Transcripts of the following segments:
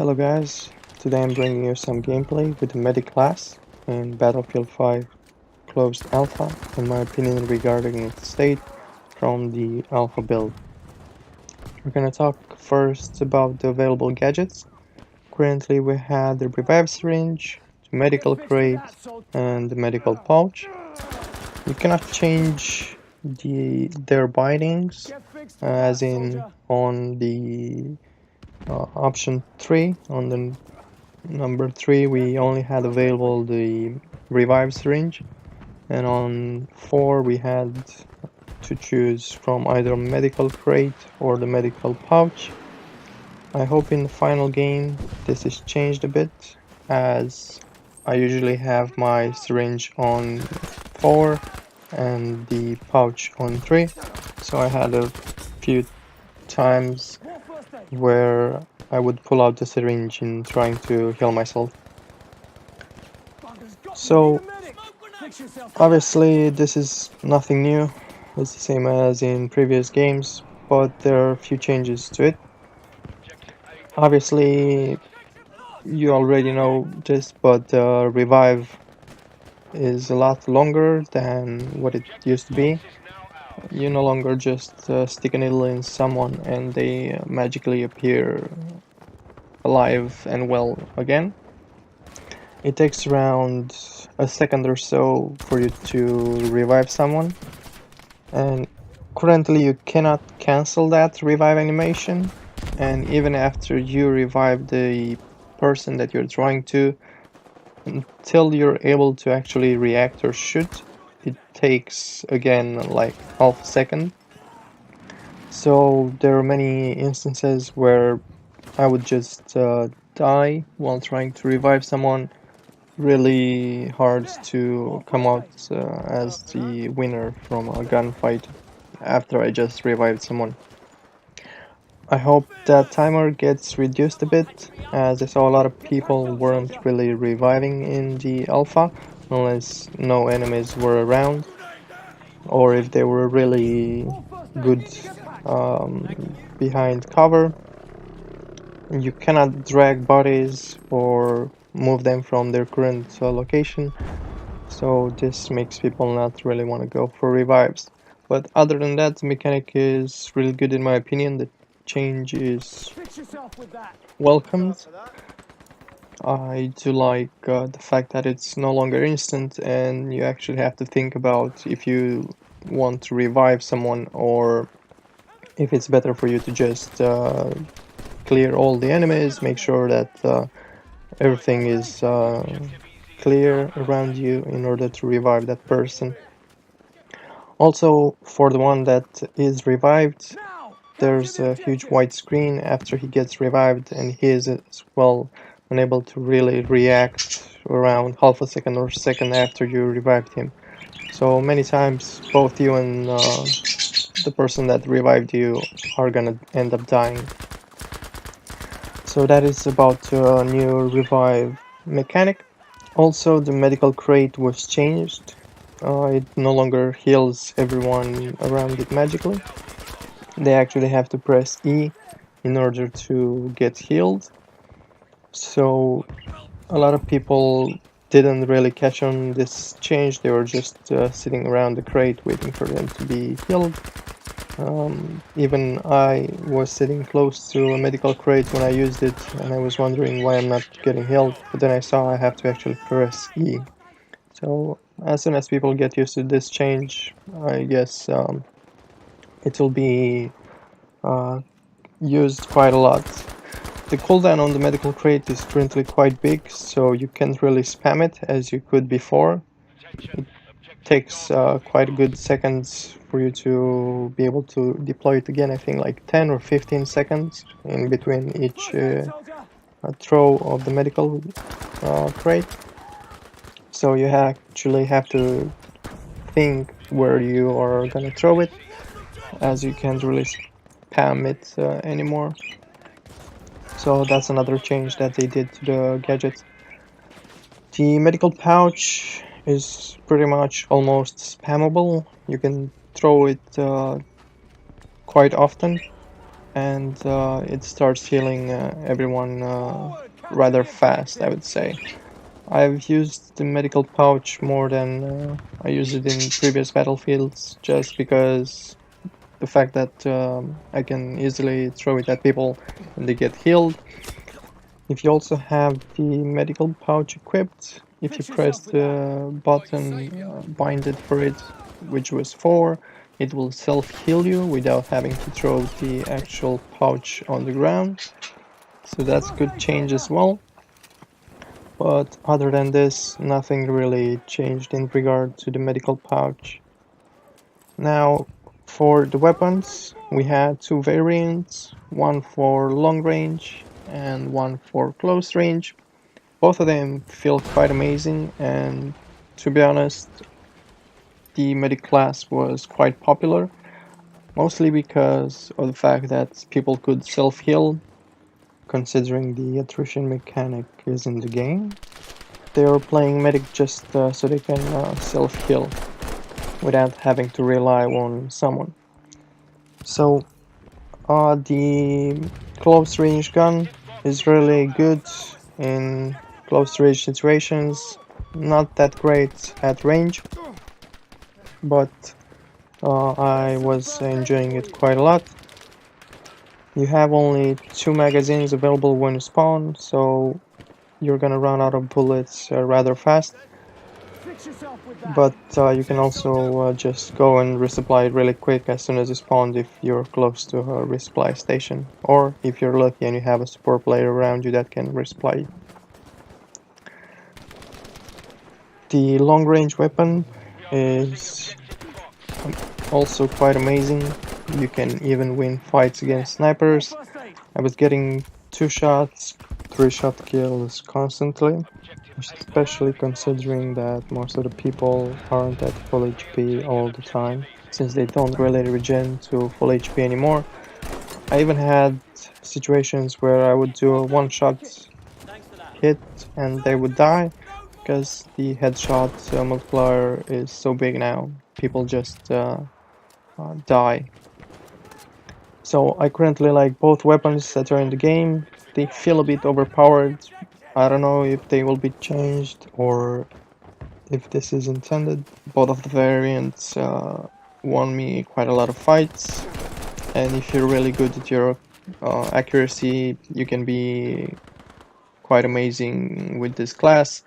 Hello guys, today I'm bringing you some gameplay with the medic class in Battlefield 5 Closed Alpha and my opinion regarding its state from the alpha build. We're gonna talk first about the available gadgets. Currently we have the revive syringe, the medical crate and the medical pouch. You cannot change their bindings as in on the option 3 on the number 3 we only had available the revive syringe, and on 4 we had to choose from either medical crate or the medical pouch. I hope in the final game this is changed a bit, as I usually have my syringe on 4 and the pouch on 3, so I had a few times where I would pull out the syringe in trying to heal myself. So obviously this is nothing new, it's the same as in previous games, but there are a few changes to it. Obviously you already know this, but revive is a lot longer than what it used to be. You no longer just stick a needle in someone and they magically appear alive and well again. It takes around a second or so for you to revive someone, and currently you cannot cancel that revive animation, and even after you revive the person that you're trying to, until you're able to actually react or shoot, it takes again like half a second. So there are many instances where I would just die while trying to revive someone. Really hard to come out as the winner from a gunfight after I just revived someone. I hope that timer gets reduced a bit, as I saw a lot of people weren't really reviving in the alpha unless no enemies were around, or if they were really good behind cover. You cannot drag bodies or move them from their current location, so this makes people not really want to go for revives. But other than that, the mechanic is really good in my opinion. The change is welcomed. I do like the fact that it's no longer instant and you actually have to think about if you want to revive someone or if it's better for you to just clear all the enemies, make sure that everything is clear around you in order to revive that person. Also, for the one that is revived, there's a huge white screen after he gets revived, and he is as well unable to really react around half a second or second after you revived him. So many times both you and the person that revived you are gonna end up dying. So that is about new revive mechanic. Also, the medical crate was changed. It no longer heals everyone around it magically. They actually have to press E in order to get healed. So a lot of people didn't really catch on this change. They were just sitting around the crate waiting for them to be healed. Even I was sitting close to a medical crate when I used it, and I was wondering why I'm not getting healed, but then I saw I have to actually press E. So as soon as people get used to this change, I guess it will be used quite a lot. The cooldown on the medical crate is currently quite big, so you can't really spam it as you could before. It takes quite a good seconds for you to be able to deploy it again. I think like 10 or 15 seconds in between each throw of the medical crate. So you actually have to think where you are gonna throw it, as you can't really spam it anymore. So that's another change that they did to the gadget. The medical pouch is pretty much almost spammable. You can throw it quite often. and it starts healing everyone rather fast, I would say. I've used the medical pouch more than I used it in previous battlefields, just because the fact that I can easily throw it at people and they get healed. If you also have the medical pouch equipped, if you press the button binded for it, which was 4, it will self-heal you without having to throw the actual pouch on the ground. So that's a good change as well. But other than this, nothing really changed in regard to the medical pouch. Now, for the weapons, we had two variants, one for long range and one for close range. Both of them feel quite amazing, and to be honest, the medic class was quite popular, mostly because of the fact that people could self-heal, considering the attrition mechanic is in the game. They are playing medic just so they can self-heal without having to rely on someone. So the close range gun is really good in close range situations, not that great at range, but I was enjoying it quite a lot. You have only 2 magazines available when you spawn, so you're gonna run out of bullets rather fast. But you can also just go and resupply it really quick as soon as you spawn if you're close to a resupply station, or if you're lucky and you have a support player around you that can resupply. The long range weapon is also quite amazing. You can even win fights against snipers. I was getting 2 shots, 3 shot kills constantly, especially considering that most of the people aren't at full HP all the time, since they don't really regen to full HP anymore. I even had situations where I would do a 1 shot hit and they would die, because the headshot multiplier is so big now. People just die. So I currently like both weapons that are in the game. They feel a bit overpowered. I don't know if they will be changed or if this is intended. Both of the variants won me quite a lot of fights, and if you're really good at your accuracy, you can be quite amazing with this class.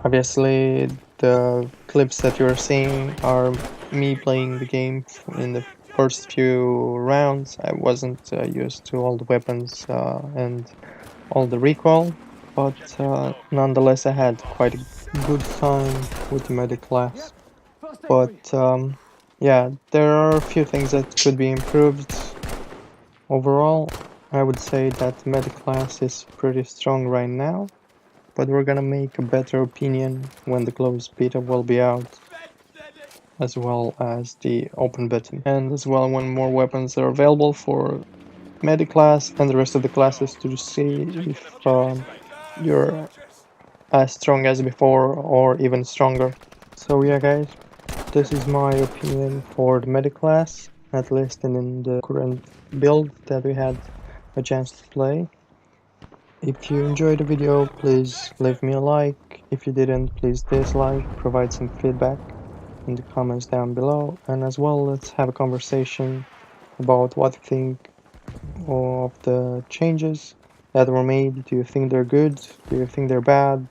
Obviously, the clips that you're seeing are me playing the game in the first few rounds. I wasn't used to all the weapons and all the recoil, but nonetheless I had quite a good time with the medic class. But yeah, there are a few things that could be improved. Overall, I would say that the medic class is pretty strong right now, but we're gonna make a better opinion when the closed beta will be out, as well as the open beta, and as well when more weapons are available for medic class and the rest of the classes, to see if you're as strong as before or even stronger. So yeah guys, this is my opinion for the medic class, at least in the current build that we had a chance to play. If you enjoyed the video, please leave me a like. If you didn't, please dislike, provide some feedback in the comments down below, and as well, let's have a conversation about what you think of the changes that were made. Do you think they're good? Do you think they're bad?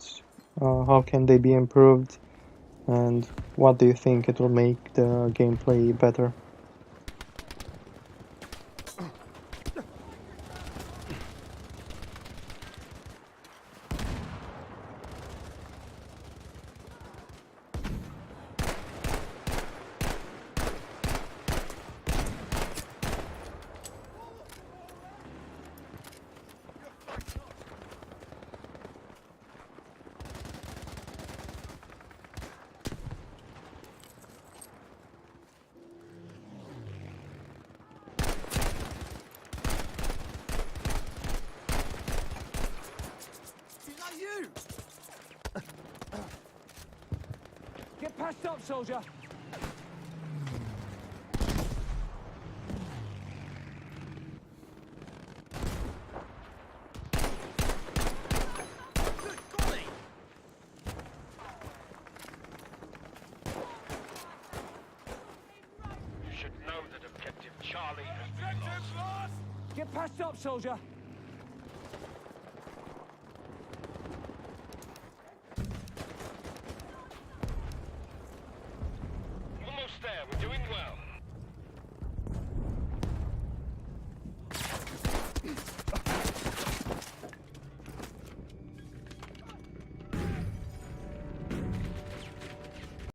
How can they be improved? And what do you think it will make the gameplay better? Get patched up, soldier! Get patched up, soldier. Almost there. We're doing well.